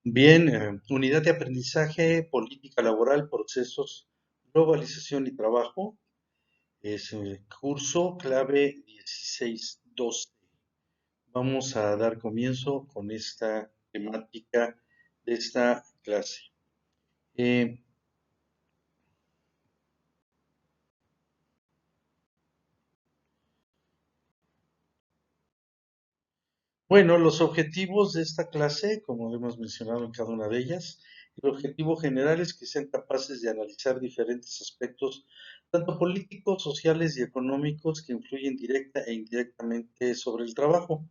Bien, unidad de aprendizaje, política laboral, procesos, globalización y trabajo. Es curso clave 1612. Vamos a dar comienzo con esta temática de esta clase. Eh, Bueno, los objetivos de esta clase, como hemos mencionado en cada una de ellas, el objetivo general es que sean capaces de analizar diferentes aspectos, tanto políticos, sociales y económicos, que influyen directa e indirectamente sobre el trabajo,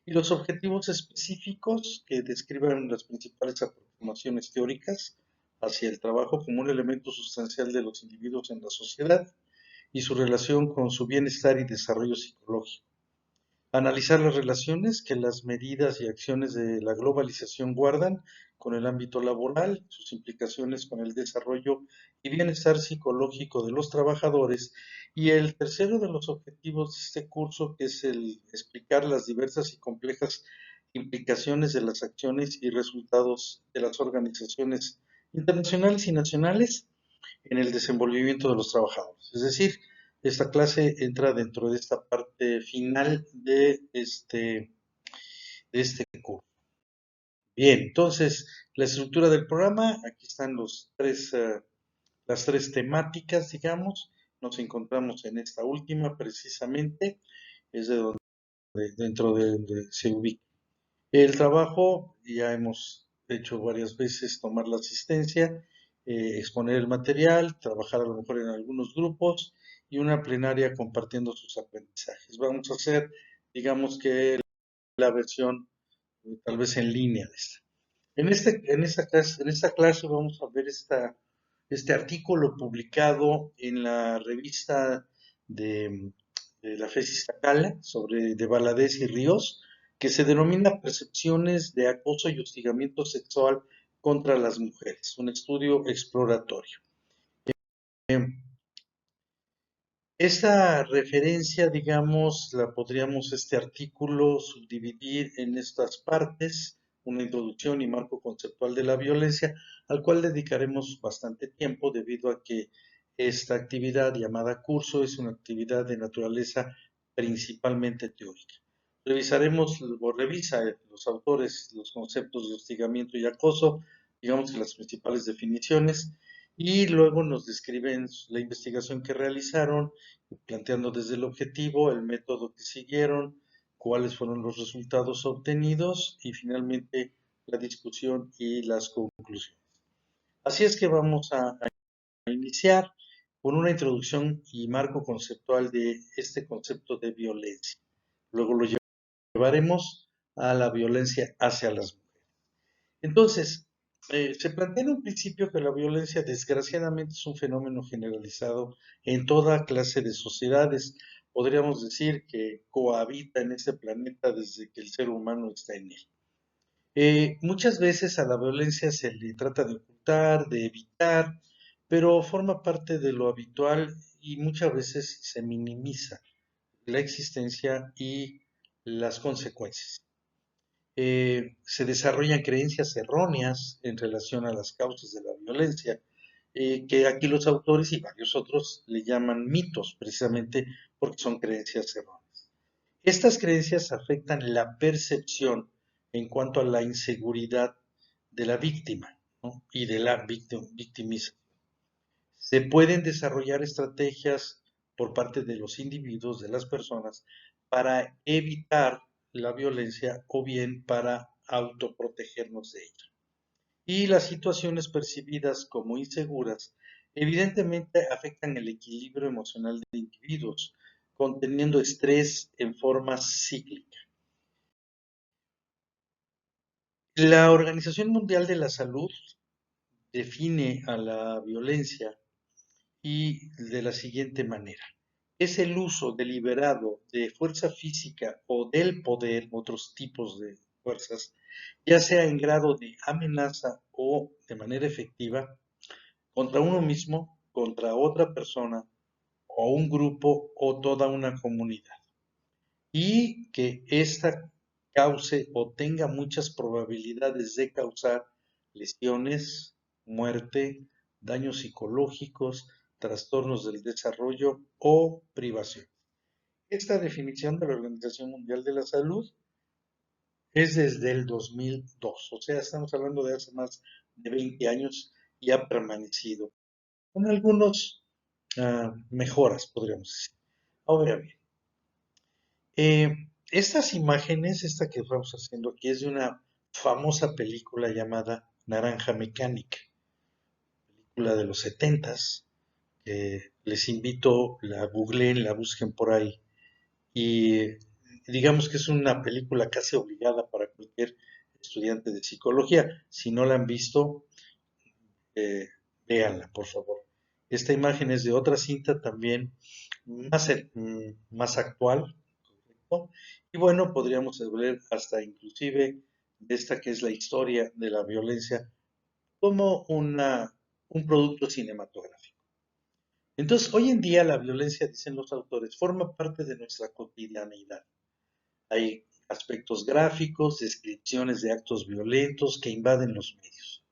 y los objetivos específicos que describan las principales aproximaciones teóricas hacia el trabajo como un elemento sustancial de los individuos en la sociedad y su relación con su bienestar y desarrollo psicológico. Analizar las relaciones que las medidas y acciones de la globalización guardan con el ámbito laboral, sus implicaciones con el desarrollo y bienestar psicológico de los trabajadores. Y el tercero de los objetivos de este curso, que es el explicar las diversas y complejas implicaciones de las acciones y resultados de las organizaciones internacionales y nacionales en el desenvolvimiento de los trabajadores. Es decir, esta clase entra dentro de esta parte final de este curso. Bien, entonces, la estructura del programa, aquí están las tres temáticas, digamos. Nos encontramos en esta última precisamente, es de donde dentro de se ubica. El trabajo, ya hemos hecho varias veces, tomar la asistencia, exponer el material, trabajar a lo mejor en algunos grupos y una plenaria compartiendo sus aprendizajes. Vamos a hacer, digamos que la versión tal vez en línea de esta. En esta clase vamos a ver este artículo publicado en la revista de, de la FES Iztacala sobre de Valadez y Ríos, que se denomina Percepciones de acoso y hostigamiento sexual contra las mujeres, un estudio exploratorio. Esta referencia, digamos, la podríamos, este artículo, subdividir en estas partes, una introducción y marco conceptual de la violencia, al cual dedicaremos bastante tiempo debido a que esta actividad llamada curso es una actividad de naturaleza principalmente teórica. Revisaremos o revisa los autores los conceptos de hostigamiento y acoso, digamos que las principales definiciones, y luego nos describen la investigación que realizaron planteando desde el objetivo, el método que siguieron, cuáles fueron los resultados obtenidos y finalmente la discusión y las conclusiones. Así es que vamos a iniciar con una introducción y marco conceptual de este concepto de violencia. Luego lo llevaremos a la violencia hacia las mujeres. Entonces, se plantea en un principio que la violencia desgraciadamente es un fenómeno generalizado en toda clase de sociedades. Podríamos decir que cohabita en este planeta desde que el ser humano está en él. Muchas veces a la violencia se le trata de ocultar, de evitar, pero forma parte de lo habitual y muchas veces se minimiza la existencia y las consecuencias. Se desarrollan creencias erróneas en relación a las causas de la violencia, que aquí los autores y varios otros le llaman mitos, precisamente porque son creencias erróneas. Estas creencias afectan la percepción en cuanto a la inseguridad de la víctima, ¿no? Y de la victimización. Se pueden desarrollar estrategias por parte de los individuos, de las personas, para evitar la violencia o bien para autoprotegernos de ella. Y las situaciones percibidas como inseguras evidentemente afectan el equilibrio emocional de individuos, conteniendo estrés en forma cíclica. La Organización Mundial de la Salud define a la violencia y de la siguiente manera. Es el uso deliberado de fuerza física o del poder, otros tipos de fuerzas, ya sea en grado de amenaza o de manera efectiva, contra uno mismo, contra otra persona o un grupo o toda una comunidad. Y que ésta cause o tenga muchas probabilidades de causar lesiones, muerte, daños psicológicos, trastornos del desarrollo o privación. Esta definición de la Organización Mundial de la Salud es desde el 2002, o sea, estamos hablando de hace más de 20 años y ha permanecido con algunos mejoras, podríamos decir. Ahora bien, estas imágenes, esta que estamos haciendo aquí, es de una famosa película llamada Naranja Mecánica, película de los 70s. Les invito, la googleen, la busquen por ahí. Y digamos que es una película casi obligada para cualquier estudiante de psicología. Si no la han visto, eh, véanla, por favor. Esta imagen es de otra cinta también más actual, ¿correcto? Y bueno, podríamos hablar hasta inclusive de esta que es la historia de la violencia como un producto cinematográfico. Entonces, hoy en día la violencia, dicen los autores, forma parte de nuestra cotidianidad. Hay aspectos gráficos, descripciones de actos violentos que invaden los medios.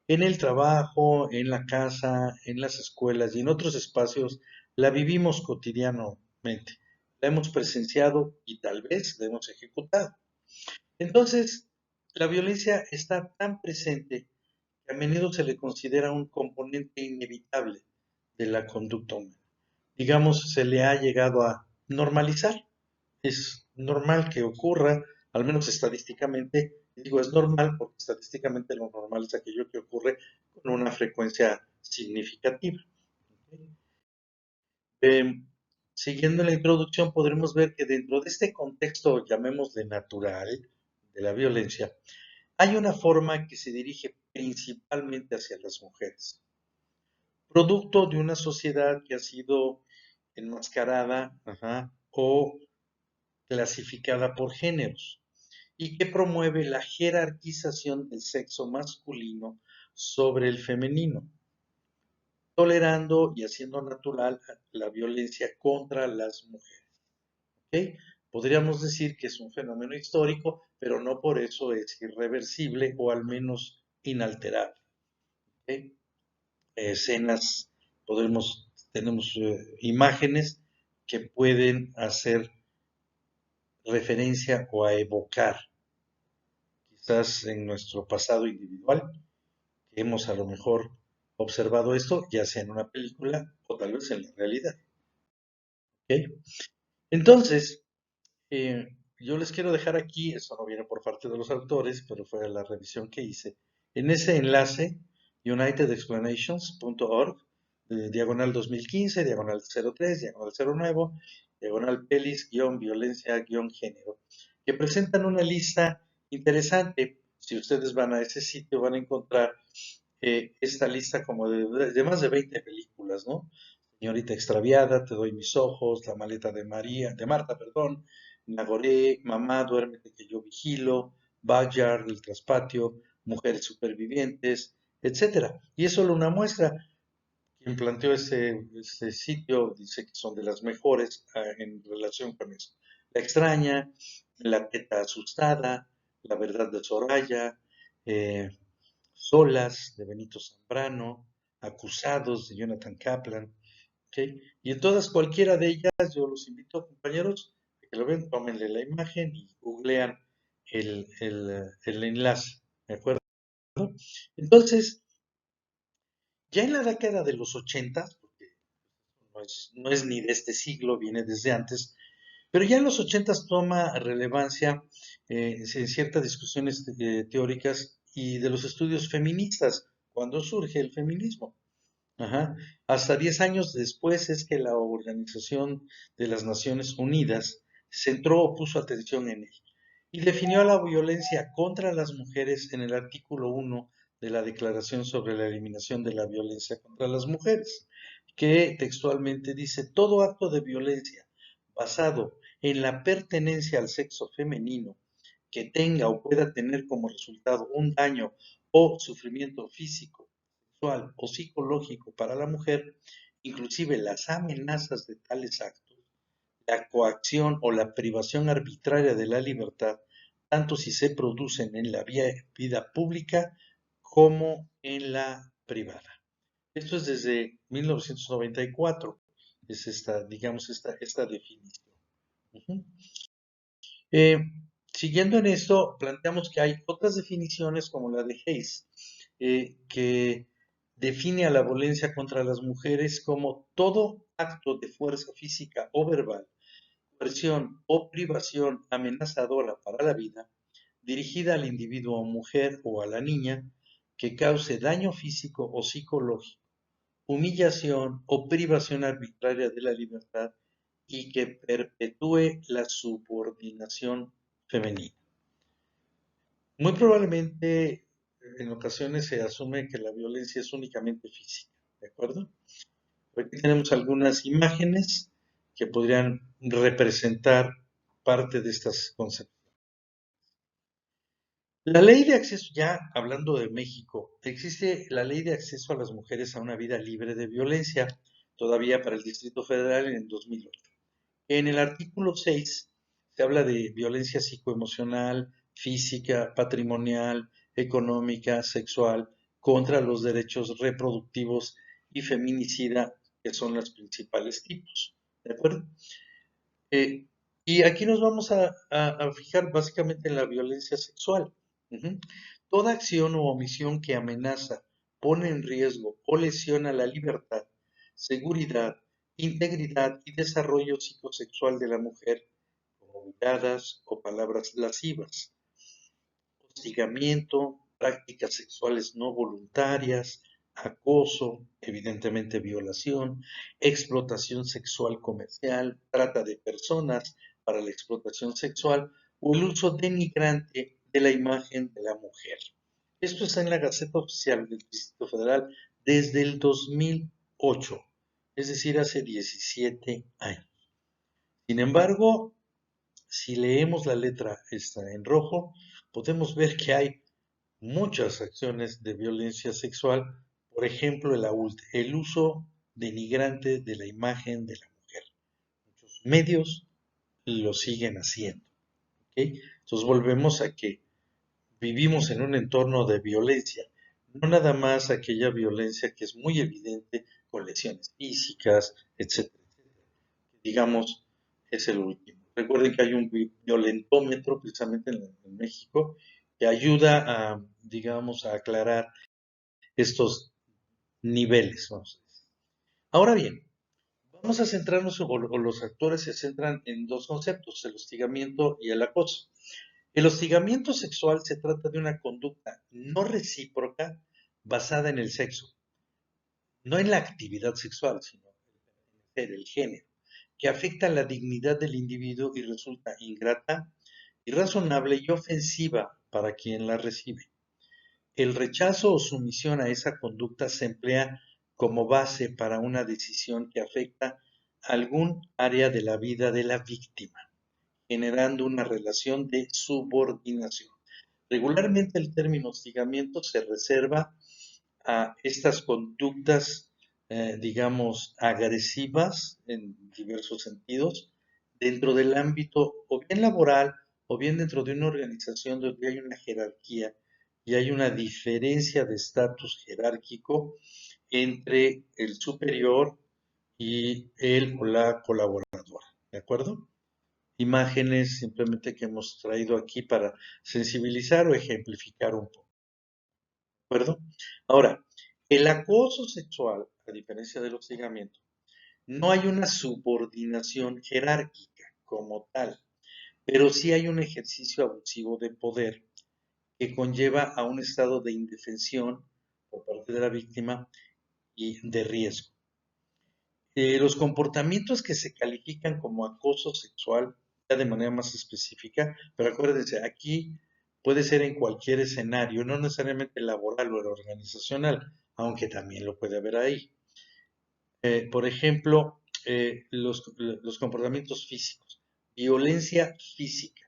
En el trabajo, en la casa, en las escuelas y en otros espacios la vivimos cotidianamente. La hemos presenciado y tal vez la hemos ejecutado. Entonces, la violencia está tan presente que a menudo se le considera un componente inevitable de la conducta humana. Digamos, se le ha llegado a normalizar. Es normal que ocurra, al menos estadísticamente, digo es normal porque estadísticamente lo normal es aquello que ocurre con una frecuencia significativa. Eh, Siguiendo la introducción, podremos ver que dentro de este contexto, llamémosle natural, de la violencia, hay una forma que se dirige principalmente hacia las mujeres, producto de una sociedad que ha sido enmascarada, o clasificada por géneros y que promueve la jerarquización del sexo masculino sobre el femenino, tolerando y haciendo natural la violencia contra las mujeres. ¿Ok? Podríamos decir que es un fenómeno histórico, pero no por eso es irreversible o al menos inalterable. ¿Ok? Escenas, tenemos imágenes que pueden hacer referencia o a evocar, quizás en nuestro pasado individual, que hemos a lo mejor observado esto, ya sea en una película o tal vez en la realidad. ¿Ok? Entonces, yo les quiero dejar aquí, esto no viene por parte de los autores, pero fue la revisión que hice, en ese enlace, unitedexplanations.org, diagonal 2015, diagonal 03, diagonal 09, diagonal pelis-violencia-género, que presentan una lista interesante. Si ustedes van a ese sitio van a encontrar esta lista como de más de 20 películas, ¿no? Señorita extraviada, Te doy mis ojos, La maleta de María, de Marta, perdón, Nagoré, Mamá, duérmete que yo vigilo, Backyard, El traspatio, Mujeres supervivientes, etcétera. Y es solo una muestra. Quien planteó ese sitio dice que son de las mejores en relación con eso. La extraña, La teta asustada, La verdad de Soraya, eh, Solas de Benito Zambrano, Acusados de Jonathan Kaplan. ¿Okay? Y en todas, cualquiera de ellas, yo los invito, compañeros, a que lo ven, tómenle la imagen y googlean el enlace. ¿De acuerdo? Entonces, ya en la década de los 80, porque no es ni de este siglo, viene desde antes, pero ya en los 80 toma relevancia en ciertas discusiones teóricas y de los estudios feministas, cuando surge el feminismo. Ajá. Hasta 10 años después es que la Organización de las Naciones Unidas centró o puso atención en él y definió la violencia contra las mujeres en el artículo 1 de la Declaración sobre la Eliminación de la Violencia contra las Mujeres, que textualmente dice: todo acto de violencia basado en la pertenencia al sexo femenino que tenga o pueda tener como resultado un daño o sufrimiento físico, sexual o psicológico para la mujer, inclusive las amenazas de tales actos, la coacción o la privación arbitraria de la libertad, tanto si se producen en la vida pública como en la privada. Esto es desde 1994, es esta, digamos, esta definición. Ujú. Eh, Siguiendo en esto, planteamos que hay otras definiciones como la de Hayes, que define a la violencia contra las mujeres como todo acto de fuerza física o verbal, coerción o privación amenazadora para la vida, dirigida al individuo o mujer o a la niña, que cause daño físico o psicológico, humillación o privación arbitraria de la libertad y que perpetúe la subordinación femenina. Muy probablemente en ocasiones se asume que la violencia es únicamente física, ¿de acuerdo? Aquí tenemos algunas imágenes que podrían representar parte de estas concepciones. La ley de acceso, ya hablando de México, existe la ley de acceso a las mujeres a una vida libre de violencia, todavía para el Distrito Federal en el 2008. En el artículo 6 se habla de violencia psicoemocional, física, patrimonial, económica, sexual, contra los derechos reproductivos y feminicida, que son los principales tipos. ¿De acuerdo? Eh, y aquí nos vamos a fijar básicamente en la violencia sexual. Ujú. Toda acción o omisión que amenaza, pone en riesgo o lesiona la libertad, seguridad, integridad y desarrollo psicosexual de la mujer, como miradas o palabras lascivas, hostigamiento, prácticas sexuales no voluntarias, acoso, evidentemente violación, explotación sexual comercial, trata de personas para la explotación sexual o el uso denigrante de la imagen de la mujer. Esto está en la Gaceta Oficial del Distrito Federal desde el 2008, es decir, hace 17 años. Sin embargo, si leemos la letra esta en rojo, podemos ver que hay muchas acciones de violencia sexual, por ejemplo, el uso denigrante de la imagen de la mujer. Muchos medios lo siguen haciendo. ¿Ok? Entonces volvemos a que vivimos en un entorno de violencia, no nada más aquella violencia que es muy evidente con lesiones físicas, etcétera, etcétera. Digamos, es el último. Recuerden que hay un violentómetro precisamente en México que ayuda a, digamos, a aclarar estos niveles. Vamos a decir. Ahora bien, vamos a centrarnos, o los actores se centran en dos conceptos, el hostigamiento y el acoso. El hostigamiento sexual se trata de una conducta no recíproca basada en el sexo, no en la actividad sexual, sino en el género, que afecta la dignidad del individuo y resulta ingrata, irrazonable y ofensiva para quien la recibe. El rechazo o sumisión a esa conducta se emplea como base para una decisión que afecta algún área de la vida de la víctima, generando una relación de subordinación. Regularmente el término hostigamiento se reserva a estas conductas, digamos, agresivas en diversos sentidos, dentro del ámbito o bien laboral o bien dentro de una organización donde hay una jerarquía y hay una diferencia de estatus jerárquico entre el superior y el o la colaboradora. ¿De acuerdo? Imágenes simplemente que hemos traído aquí para sensibilizar o ejemplificar un poco. ¿De acuerdo? Ahora, el acoso sexual, a diferencia del hostigamiento, no hay una subordinación jerárquica como tal, pero sí hay un ejercicio abusivo de poder que conlleva a un estado de indefensión por parte de la víctima y de riesgo. Los comportamientos que se califican como acoso sexual, ya de manera más específica, pero acuérdense, aquí puede ser en cualquier escenario, no necesariamente laboral o organizacional, aunque también lo puede haber ahí. Por ejemplo, los comportamientos físicos, violencia física,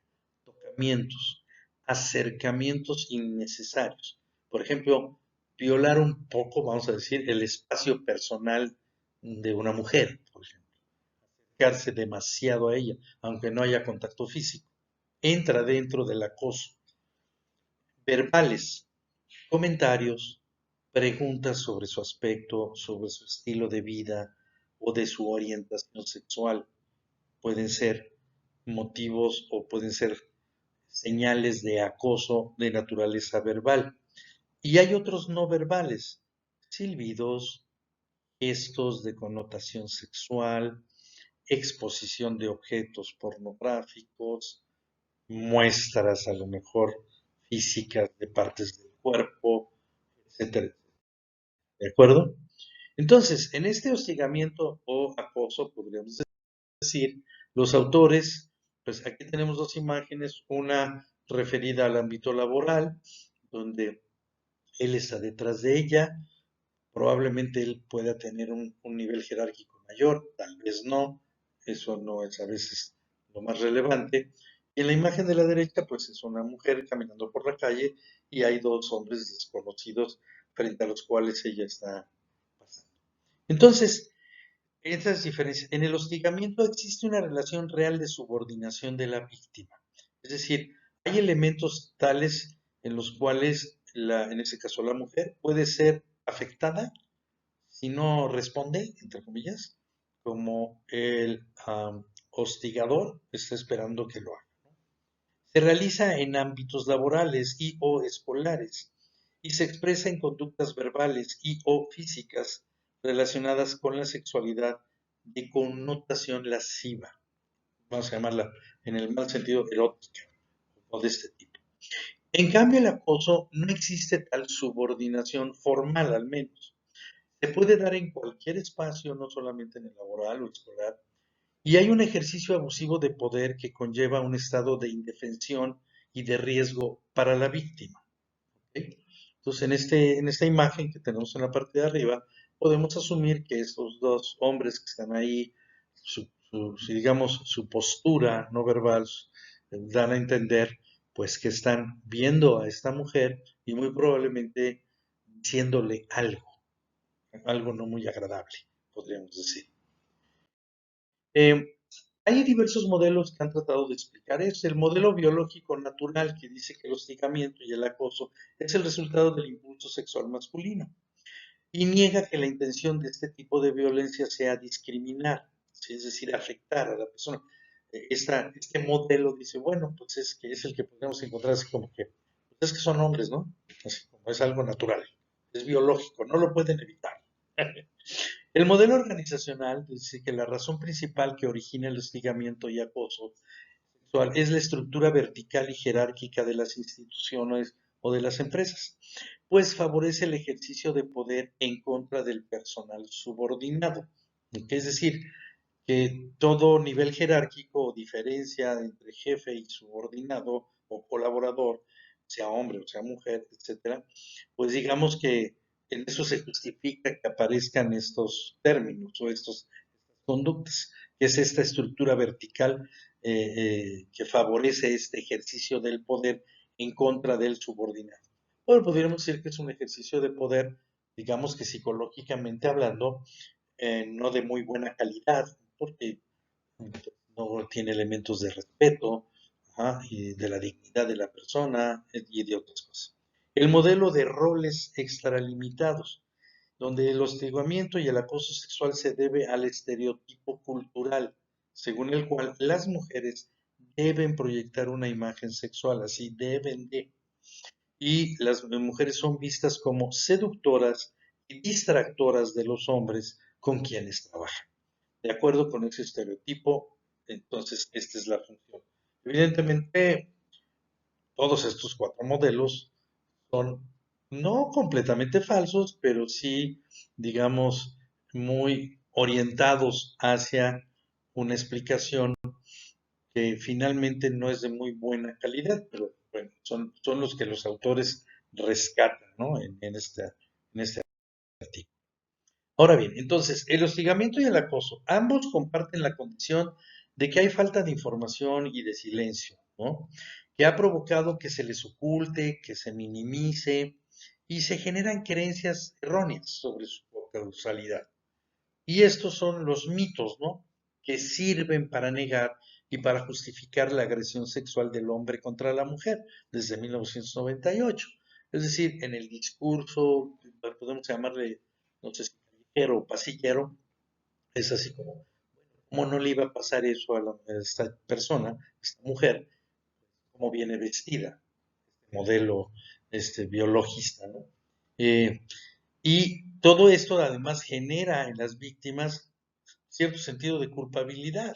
tocamientos, acercamientos innecesarios. Por ejemplo, violar un poco, vamos a decir, el espacio personal de una mujer, por ejemplo, acercarse demasiado a ella, aunque no haya contacto físico. Entra dentro del acoso. Verbales. comentarios, preguntas sobre su aspecto, sobre su estilo de vida o de su orientación sexual. Pueden ser motivos o pueden ser señales de acoso de naturaleza verbal. Y hay otros no verbales, silbidos, gestos de connotación sexual, exposición de objetos pornográficos, muestras a lo mejor físicas de partes del cuerpo, etcétera. ¿De acuerdo? Entonces, en este hostigamiento o acoso, podríamos decir, los autores, pues aquí tenemos dos imágenes, una referida al ámbito laboral, donde él está detrás de ella, probablemente él pueda tener un nivel jerárquico mayor, tal vez no, eso no es a veces lo más relevante. Y en la imagen de la derecha, pues es una mujer caminando por la calle y hay dos hombres desconocidos frente a los cuales ella está pasando. Entonces, estas diferencias. En el hostigamiento existe una relación real de subordinación de la víctima. Es decir, hay elementos tales en los cuales, en ese caso la mujer, puede ser afectada si no responde, entre comillas, como el hostigador está esperando que lo haga. Se realiza en ámbitos laborales y o escolares y se expresa en conductas verbales y o físicas relacionadas con la sexualidad de connotación lasciva, vamos a llamarla en el mal sentido erótica o de este tipo. En cambio, el acoso no existe tal subordinación formal al menos. Se puede dar en cualquier espacio, no solamente en el laboral o escolar, y hay un ejercicio abusivo de poder que conlleva un estado de indefensión y de riesgo para la víctima. ¿Ok? Entonces, en esta imagen que tenemos en la parte de arriba, podemos asumir que estos dos hombres que están ahí, digamos, su postura no verbal, dan a entender pues que están viendo a esta mujer y muy probablemente diciéndole algo no muy agradable, podríamos decir. Eh, Hay diversos modelos que han tratado de explicar eso. El modelo biológico natural que dice que el hostigamiento y el acoso es el resultado del impulso sexual masculino y niega que la intención de este tipo de violencia sea discriminar, ¿sí? Es decir, afectar a la persona. Este modelo dice, bueno, pues es que es el que podemos encontrar así como que, pues es que son hombres, ¿no? Así como es algo natural, es biológico, no lo pueden evitar. El modelo organizacional dice que la razón principal que origina el hostigamiento y acoso sexual es la estructura vertical y jerárquica de las instituciones o de las empresas, pues favorece el ejercicio de poder en contra del personal subordinado. Es decir, que todo nivel jerárquico o diferencia entre jefe y subordinado o colaborador, sea hombre o sea mujer, etcétera, pues digamos que en eso se justifica que aparezcan estos términos o estas conductas, que es esta estructura vertical que favorece este ejercicio del poder en contra del subordinado. O podríamos decir que es un ejercicio de poder, digamos que psicológicamente hablando, no de muy buena calidad, porque no tiene elementos de respeto, ajá, y de la dignidad de la persona y de otras cosas. El modelo de roles extralimitados, donde el hostigamiento y el acoso sexual se debe al estereotipo cultural, según el cual las mujeres deben proyectar una imagen sexual, así deben de, y las mujeres son vistas como seductoras y distractoras de los hombres con quienes trabajan. De acuerdo con ese estereotipo, entonces esta es la función. Evidentemente, todos estos cuatro modelos son no completamente falsos, pero sí, digamos, muy orientados hacia una explicación que finalmente no es de muy buena calidad, pero bueno, son los que los autores rescatan, ¿no? En este artículo. Ahora bien, entonces, el hostigamiento y el acoso, ambos comparten la condición de que hay falta de información y de silencio, ¿no? Que ha provocado que se les oculte, que se minimice y se generan creencias erróneas sobre su causalidad. Y estos son los mitos, ¿no? Que sirven para negar y para justificar la agresión sexual del hombre contra la mujer desde 1998. Es decir, en el discurso, podemos llamarle, no sé si callejero o pasillero, es así como, ¿cómo no le iba a pasar eso a esta persona, esta mujer, cómo viene vestida, modelo biologista, ¿no? Eh, y todo esto además genera en las víctimas cierto sentido de culpabilidad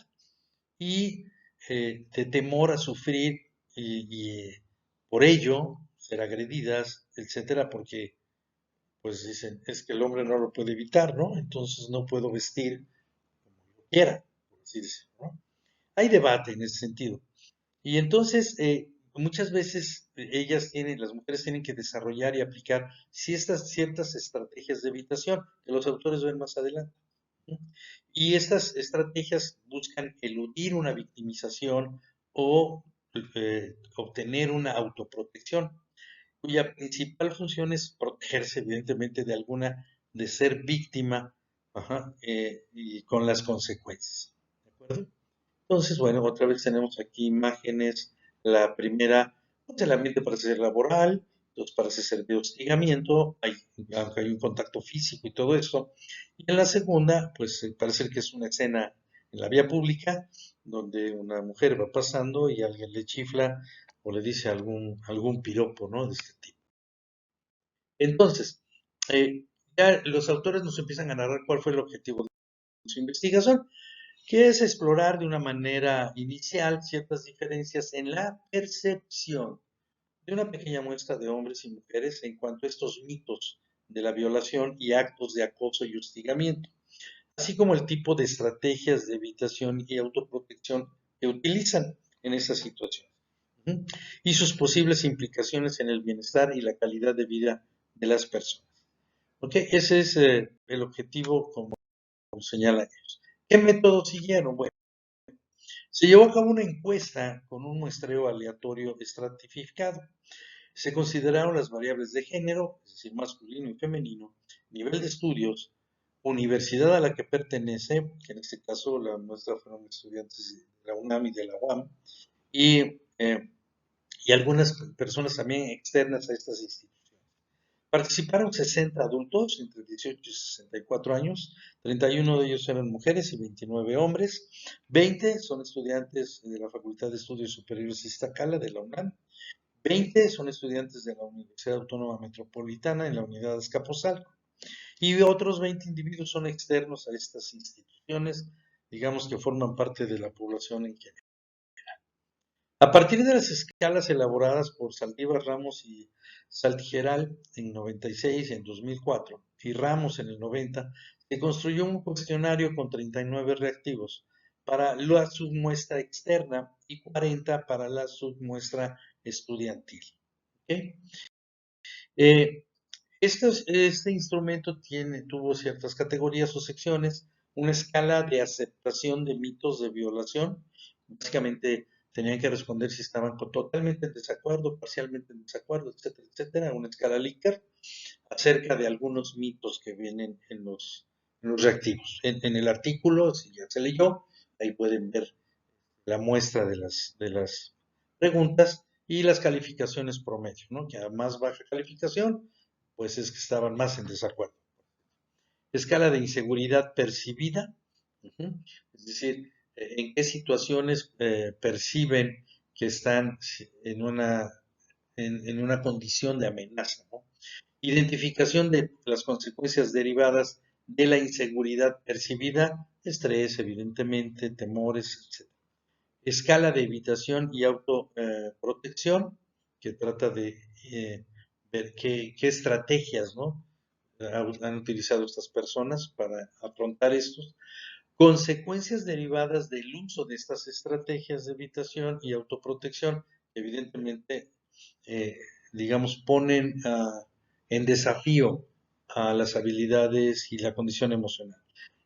y de temor a sufrir y por ello ser agredidas, etcétera, porque pues dicen, es que el hombre no lo puede evitar, ¿no? Entonces no puedo vestir como yo quiera, por así decirlo, ¿no? Hay debate en ese sentido. Y entonces, muchas veces las mujeres tienen que desarrollar y aplicar ciertas estrategias de evitación que los autores ven más adelante. ¿No? Y estas estrategias buscan eludir una victimización o obtener una autoprotección, cuya principal función es protegerse, evidentemente, de ser víctima, ajá, y con las consecuencias. ¿De acuerdo? Entonces, bueno, otra vez tenemos aquí imágenes. La primera, pues el ambiente parece ser laboral, entonces parece ser de hostigamiento, aunque hay un contacto físico y todo eso. Y en la segunda, pues parece que es una escena en la vía pública, donde una mujer va pasando y alguien le chifla o le dice algún piropo, ¿no? De este tipo. Entonces, ya los autores nos empiezan a narrar cuál fue el objetivo de su investigación, que es explorar de una manera inicial ciertas diferencias en la percepción de una pequeña muestra de hombres y mujeres en cuanto a estos mitos de la violación y actos de acoso y hostigamiento, así como el tipo de estrategias de evitación y autoprotección que utilizan en esas situaciones. ¿Mm? Y sus posibles implicaciones en el bienestar y la calidad de vida de las personas. ¿Ok? Ese es el objetivo, como señalan ellos. ¿Qué métodos siguieron? Bueno, se llevó a cabo una encuesta con un muestreo aleatorio estratificado. Se consideraron las variables de género, es decir, masculino y femenino, nivel de estudios, universidad a la que pertenece, que en este caso la muestra fueron estudiantes de la UNAM y de la UAM, y, eh, y algunas personas también externas a estas instituciones. Participaron 60 adultos entre 18 y 64 años, 31 de ellos eran mujeres y 29 hombres, 20 son estudiantes de la Facultad de Estudios Superiores Iztacala de la UNAM, 20 son estudiantes de la Universidad Autónoma Metropolitana en la unidad de Azcapotzalco y otros 20 individuos son externos a estas instituciones, digamos que forman parte de la población en general. A partir de las escalas elaboradas por Saldívar Ramos y Saltigeral en 96 y en 2004, y Ramos en el 90, se construyó un cuestionario con 39 reactivos para la submuestra externa y 40 para la submuestra estudiantil. ¿Okay? Eh, este instrumento tuvo ciertas categorías o secciones, una escala de aceptación de mitos de violación. Básicamente tenían que responder si estaban totalmente en desacuerdo, parcialmente en desacuerdo, etcétera, etcétera. Una escala Likert acerca de algunos mitos que vienen en los reactivos. En el artículo, si ya se leyó, ahí pueden ver la muestra de las preguntas y las calificaciones promedio, ¿no? Que a más baja calificación, pues es que estaban más en desacuerdo. Escala de inseguridad percibida, es decir, en qué situaciones perciben que están en una condición de amenaza, ¿no? Identificación de las consecuencias derivadas de la inseguridad percibida, estrés, evidentemente, temores, etc. Escala de evitación y autoprotección, que trata de ver qué estrategias, ¿no? Han utilizado estas personas para afrontar estos. Consecuencias derivadas del uso de estas estrategias de evitación y autoprotección, evidentemente, eh, digamos, ponen en desafío a las habilidades y la condición emocional.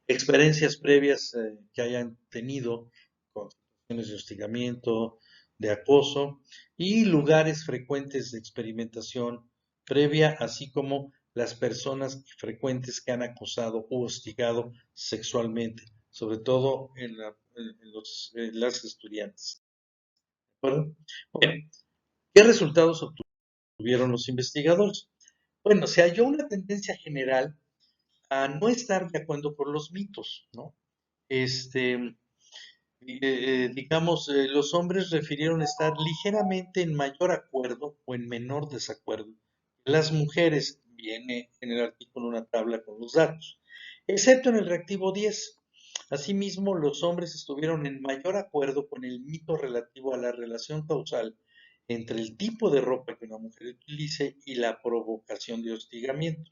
Experiencias previas que hayan tenido con situaciones de hostigamiento, de acoso y lugares frecuentes de experimentación previa, así como las personas frecuentes que han acosado o hostigado sexualmente, sobre todo en las estudiantes. ¿De acuerdo? Bueno, ¿qué resultados obtuvimos? tuvieron los investigadores. Bueno, se halló una tendencia general a no estar de acuerdo con los mitos, ¿no? Este, los hombres refirieron estar ligeramente en mayor acuerdo o en menor desacuerdo. Las mujeres, viene en el artículo una tabla con los datos, excepto en el reactivo 10. Asimismo, los hombres estuvieron en mayor acuerdo con el mito relativo a la relación causal entre el tipo de ropa que una mujer utilice y la provocación de hostigamiento.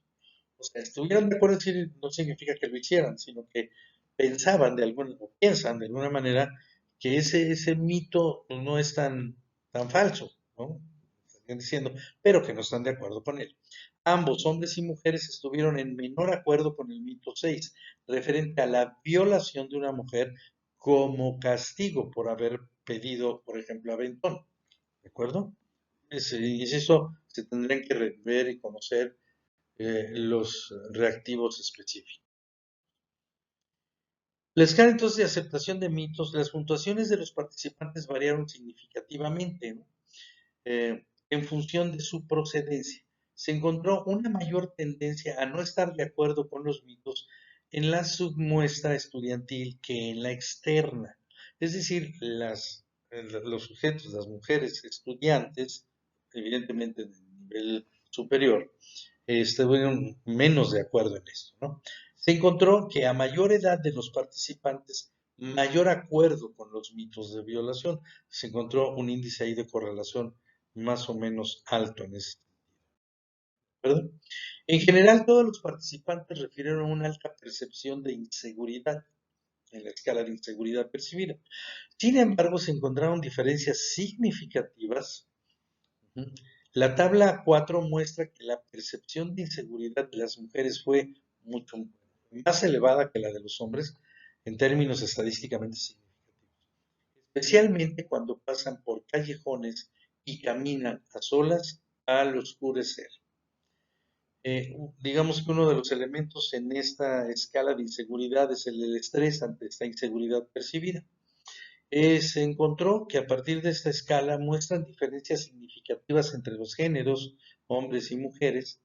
O sea, estuvieran de acuerdo no significa que lo hicieran, sino que pensaban de alguna, o piensan de alguna manera que ese mito pues, no es tan falso, ¿no? Están diciendo, pero que no están de acuerdo con él. Ambos, hombres y mujeres, estuvieron en menor acuerdo con el mito 6, referente a la violación de una mujer como castigo por haber pedido, por ejemplo, aventón. ¿De acuerdo? Y eso se tendrían que ver y conocer los reactivos específicos. La escala entonces de aceptación de mitos, las puntuaciones de los participantes variaron significativamente, ¿no? En función de su procedencia. Se encontró una mayor tendencia a no estar de acuerdo con los mitos en la submuestra estudiantil que en la externa. Es decir, los sujetos, las mujeres estudiantes, evidentemente de nivel superior, estuvieron menos de acuerdo en esto, ¿no? Se encontró que a mayor edad de los participantes, mayor acuerdo con los mitos de violación. Se encontró un índice ahí de correlación más o menos alto en ese sentido. En general, todos los participantes refirieron una alta percepción de inseguridad en la escala de inseguridad percibida. Sin embargo, se encontraron diferencias significativas. La tabla 4 muestra que la percepción de inseguridad de las mujeres fue mucho más elevada que la de los hombres en términos estadísticamente significativos, especialmente cuando pasan por callejones y caminan a solas al oscurecer. Digamos que uno de los elementos en esta escala de inseguridad es el estrés ante esta inseguridad percibida. Se encontró que a partir de esta escala muestran diferencias significativas entre los géneros, hombres y mujeres.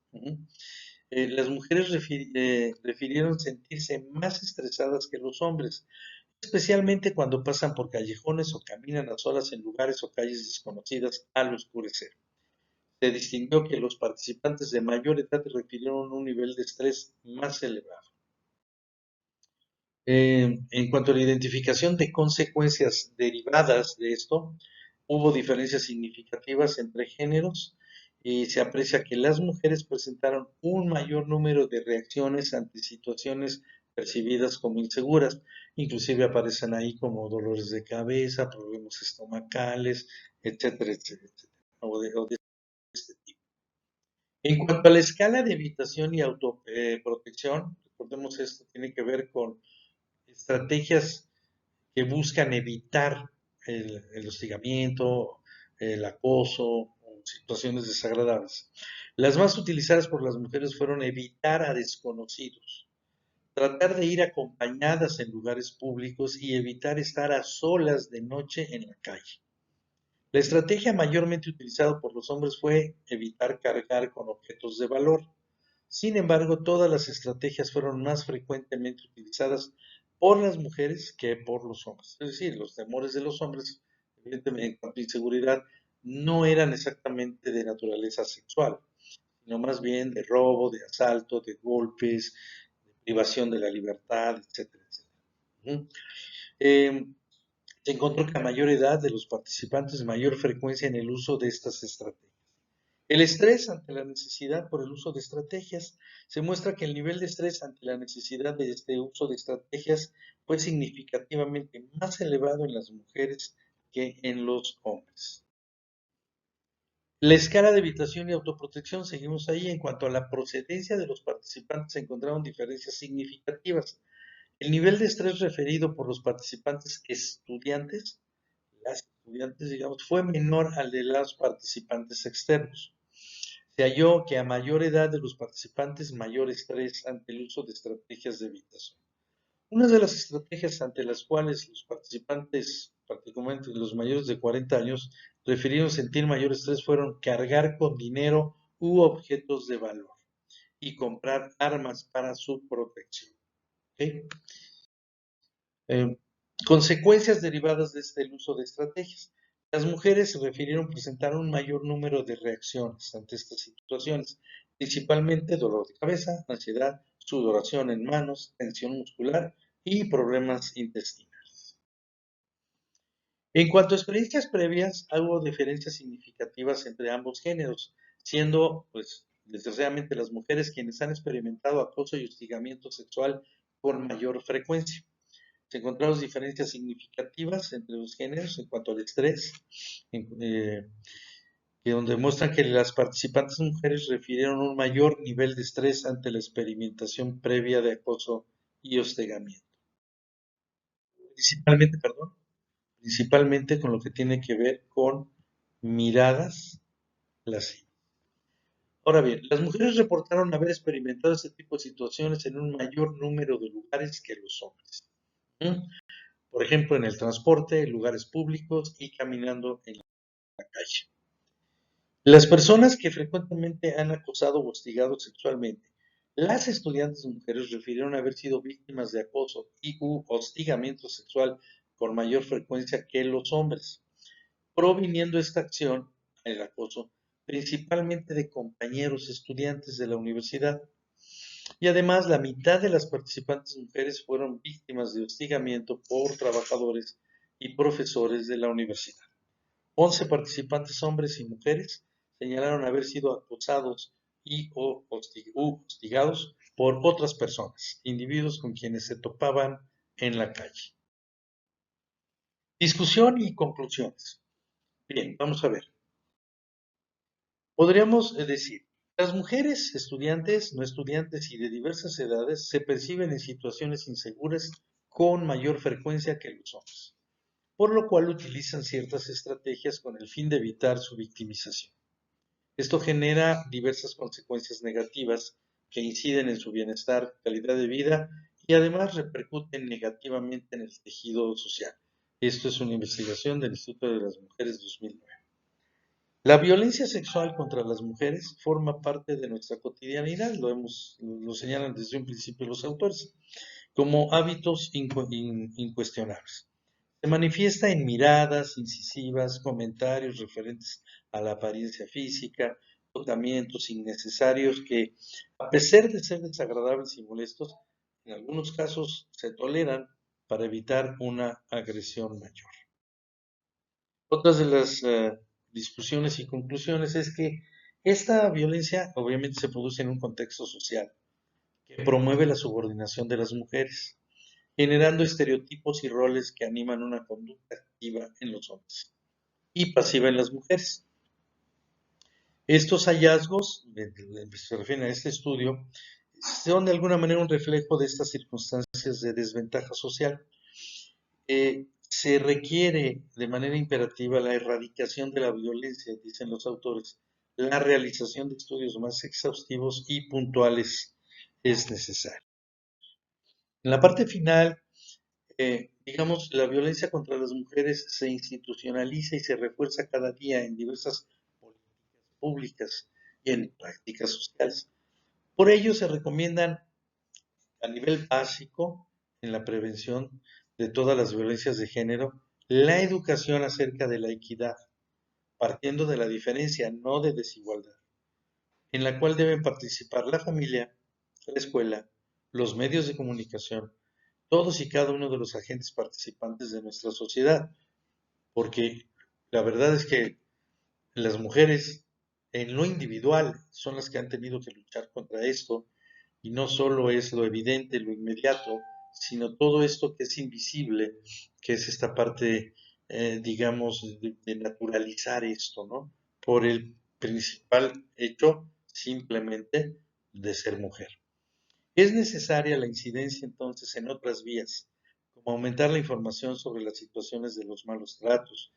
Las mujeres refirieron sentirse más estresadas que los hombres, especialmente cuando pasan por callejones o caminan a solas en lugares o calles desconocidas al oscurecer. Se distinguió que los participantes de mayor edad refirieron un nivel de estrés más elevado. En cuanto a la identificación de consecuencias derivadas de esto, hubo diferencias significativas entre géneros y se aprecia que las mujeres presentaron un mayor número de reacciones ante situaciones percibidas como inseguras. Inclusive aparecen ahí como dolores de cabeza, problemas estomacales, etcétera, etcétera, etcétera, o de este tipo. En cuanto a la escala de evitación y autoprotección, recordemos esto tiene que ver con estrategias que buscan evitar el hostigamiento, el acoso o situaciones desagradables. Las más utilizadas por las mujeres fueron evitar a desconocidos, tratar de ir acompañadas en lugares públicos y evitar estar a solas de noche en la calle. La estrategia mayormente utilizada por los hombres fue evitar cargar con objetos de valor. Sin embargo, todas las estrategias fueron más frecuentemente utilizadas por las mujeres que por los hombres. Es decir, los temores de los hombres, evidentemente, en cuanto a inseguridad, no eran exactamente de naturaleza sexual, sino más bien de robo, de asalto, de golpes, de privación de la libertad, etcétera, etcétera. Eh, Se encontró que a mayor edad de los participantes, mayor frecuencia en el uso de estas estrategias. El estrés ante la necesidad por el uso de estrategias. Se muestra que el nivel de estrés ante la necesidad de este uso de estrategias fue significativamente más elevado en las mujeres que en los hombres. La escala de evitación y autoprotección, seguimos ahí. En cuanto a la procedencia de los participantes, se encontraron diferencias significativas. El nivel de estrés referido por los participantes estudiantes, las estudiantes, digamos, fue menor al de los participantes externos. Se halló que a mayor edad de los participantes, mayor estrés ante el uso de estrategias de evitación. Una de las estrategias ante las cuales los participantes, particularmente los mayores de 40 años, refirieron sentir mayor estrés fueron cargar con dinero u objetos de valor y comprar armas para su protección. ¿Ok? Eh, Consecuencias derivadas de este uso de estrategias. Las mujeres se refirieron presentar un mayor número de reacciones ante estas situaciones, principalmente dolor de cabeza, ansiedad, sudoración en manos, tensión muscular y problemas intestinales. En cuanto a experiencias previas, hubo diferencias significativas entre ambos géneros, siendo, pues, desgraciadamente las mujeres quienes han experimentado acoso y hostigamiento sexual con mayor frecuencia. Se encontraron diferencias significativas entre los géneros en cuanto al estrés, que donde muestran que las participantes mujeres refirieron un mayor nivel de estrés ante la experimentación previa de acoso y hostigamiento. Principalmente con lo que tiene que ver con miradas lascivas. Ahora bien, las mujeres reportaron haber experimentado este tipo de situaciones en un mayor número de lugares que los hombres. ¿Mm? Por ejemplo, en el transporte, en lugares públicos y caminando en la calle. Las personas que frecuentemente han acosado o hostigado sexualmente, las estudiantes mujeres refirieron haber sido víctimas de acoso y u hostigamiento sexual con mayor frecuencia que los hombres, proviniendo esta acción, el acoso, principalmente de compañeros estudiantes de la universidad. Y además, la mitad de las participantes mujeres fueron víctimas de hostigamiento por trabajadores y profesores de la universidad. 11 participantes hombres y mujeres señalaron haber sido acosados y o hostigados por otras personas, individuos con quienes se topaban en la calle. Discusión y conclusiones. Bien, vamos a ver. Podríamos decir, las mujeres estudiantes, no estudiantes y de diversas edades se perciben en situaciones inseguras con mayor frecuencia que los hombres, por lo cual utilizan ciertas estrategias con el fin de evitar su victimización. Esto genera diversas consecuencias negativas que inciden en su bienestar, calidad de vida y además repercuten negativamente en el tejido social. Esto es una investigación del Instituto de las Mujeres 2009. La violencia sexual contra las mujeres forma parte de nuestra cotidianidad, lo señalan desde un principio los autores, como hábitos incuestionables. Se manifiesta en miradas incisivas, comentarios referentes a la apariencia física, tocamientos innecesarios que, a pesar de ser desagradables y molestos, en algunos casos se toleran para evitar una agresión mayor. Otras de las discusiones y conclusiones es que esta violencia obviamente se produce en un contexto social que promueve la subordinación de las mujeres, generando estereotipos y roles que animan una conducta activa en los hombres y pasiva en las mujeres. Estos hallazgos, se refieren a este estudio, son de alguna manera un reflejo de estas circunstancias de desventaja social. Se requiere de manera imperativa la erradicación de la violencia, dicen los autores. La realización de estudios más exhaustivos y puntuales es necesaria. En la parte final, digamos, la violencia contra las mujeres se institucionaliza y se refuerza cada día en diversas políticas públicas y en prácticas sociales. Por ello, se recomiendan a nivel básico en la prevención de todas las violencias de género la educación acerca de la equidad, partiendo de la diferencia, no de desigualdad, en la cual deben participar la familia, la escuela, los medios de comunicación, todos y cada uno de los agentes participantes de nuestra sociedad, porque la verdad es que las mujeres en lo individual son las que han tenido que luchar contra esto y no solo es lo evidente, lo inmediato, sino todo esto que es invisible, que es esta parte, digamos, de naturalizar esto, ¿no? Por el principal hecho simplemente de ser mujer. Es necesaria la incidencia entonces en otras vías, como aumentar la información sobre las situaciones de los malos tratos,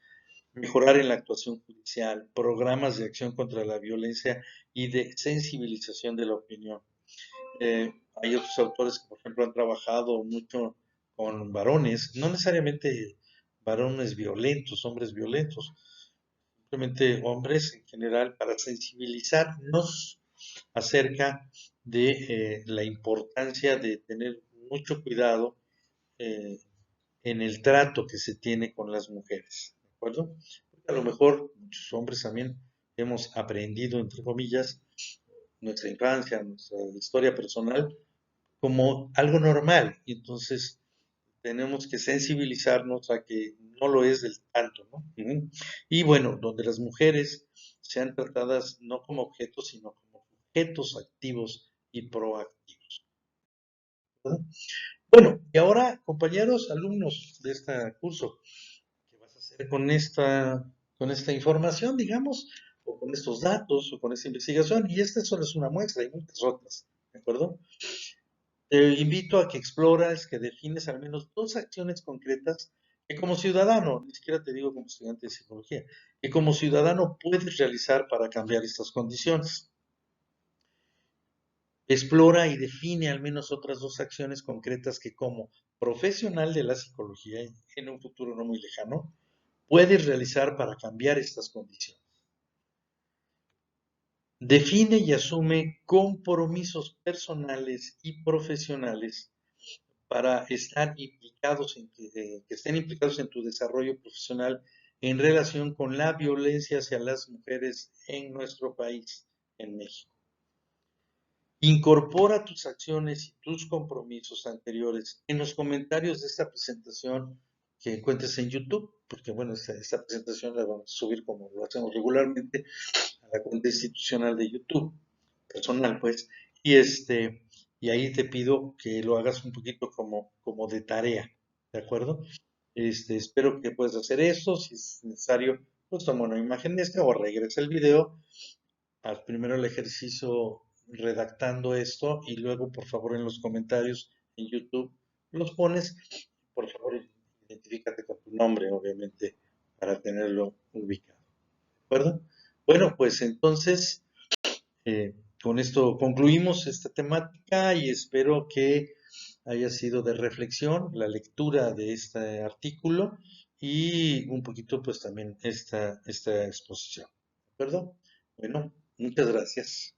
mejorar en la actuación judicial, programas de acción contra la violencia y de sensibilización de la opinión. Hay otros autores que, por ejemplo, han trabajado mucho con varones, no necesariamente varones violentos, hombres violentos, simplemente hombres en general, para sensibilizarnos acerca de la importancia de tener mucho cuidado eh, en el trato que se tiene con las mujeres, ¿de acuerdo? Porque a lo mejor muchos hombres también hemos aprendido, entre comillas, nuestra infancia, nuestra historia personal, como algo normal, y entonces tenemos que sensibilizarnos a que no lo es del tanto, ¿no? Ujú. Y bueno, donde las mujeres sean tratadas no como objetos, sino como objetos activos y proactivos, ¿verdad? Bueno, y ahora, compañeros, alumnos de este curso, ¿qué vas a hacer con esta información, digamos, o con estos datos, o con esta investigación? Y esta solo es una muestra, hay muchas otras, ¿de acuerdo? Te invito a que explores, que defines al menos dos acciones concretas que como ciudadano, ni siquiera te digo como estudiante de psicología, que como ciudadano puedes realizar para cambiar estas condiciones. Explora y define al menos otras dos acciones concretas que como profesional de la psicología en un futuro no muy lejano, puedes realizar para cambiar estas condiciones. Define y asume compromisos personales y profesionales para estar implicados que estén implicados en tu desarrollo profesional en relación con la violencia hacia las mujeres en nuestro país, en México. Incorpora tus acciones y tus compromisos anteriores en los comentarios de esta presentación que encuentres en YouTube, porque bueno, esta presentación la vamos a subir como lo hacemos regularmente a la cuenta institucional de YouTube, personal pues, y y ahí te pido que lo hagas un poquito como de tarea, ¿de acuerdo? Espero que puedas hacer eso, si es necesario, pues toma una imagen de esta o regresa el video, haz primero el ejercicio redactando esto y luego por favor en los comentarios en YouTube los pones, por favor identifícate con tu nombre, obviamente, para tenerlo ubicado, ¿de acuerdo? Bueno, pues entonces con esto concluimos esta temática y espero que haya sido de reflexión la lectura de este artículo y un poquito pues también esta exposición. ¿De acuerdo? Bueno, muchas gracias.